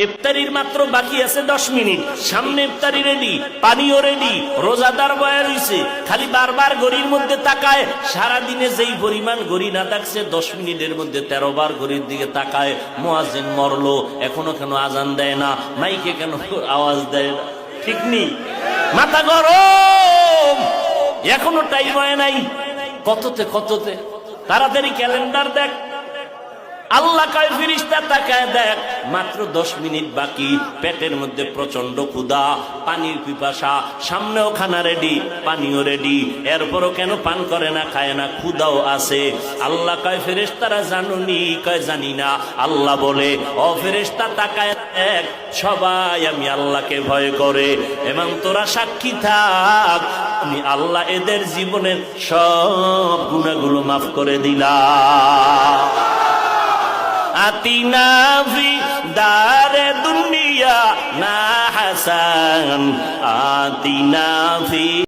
ইফতারির মাত্র বাকি আছে 10 মিনিট, সামনে ইফতারি রেডি, পানিও রেডি, রোজাদার বয়া রইছে, খালি বারবার ঘড়ির মধ্যে তাকায়। সারা দিনে যেই পরিমাণ ঘড়ি না থাকছে 10 মিনিটের মধ্যে 13 বার ঘড়ির দিকে তাকায়। মুয়াজ্জিন মরলো, এখনো কেন আজান দেয় না, মাইকে কেন আওয়াজ দেয় না? ঠিক নেই, মাথা গরম, এখনো টাইম হয় নাই। কততে তাড়াতাড়ি ক্যালেন্ডার দেখ। আল্লাহ কয় ফেরেশতা তাকায় দেখ, মাত্র 10 মিনিট বাকি, পেটের মধ্যে প্রচন্ড ক্ষুধা, পানির পিপাসা, সামনেও খানা রেডি, পানিও রেডি, এরপরও কেন পান করে না, খায় না, ক্ষুধাও আছে। আল্লাহ কয় ফেরেশতারা জানুনি? কয় জানি না। আল্লাহ বলে, ও ফেরেশতা তাকায় দেখ, সবাই আমি আল্লাহকে ভয় করে, এবং তোরা সাক্ষী থাক, আমি আল্লাহ এদের জীবনের সব গুনাহগুলো মাফ করে দিলাম। আতিনা ফি দারে দুনিয়া না হাসান, আতিনা ফি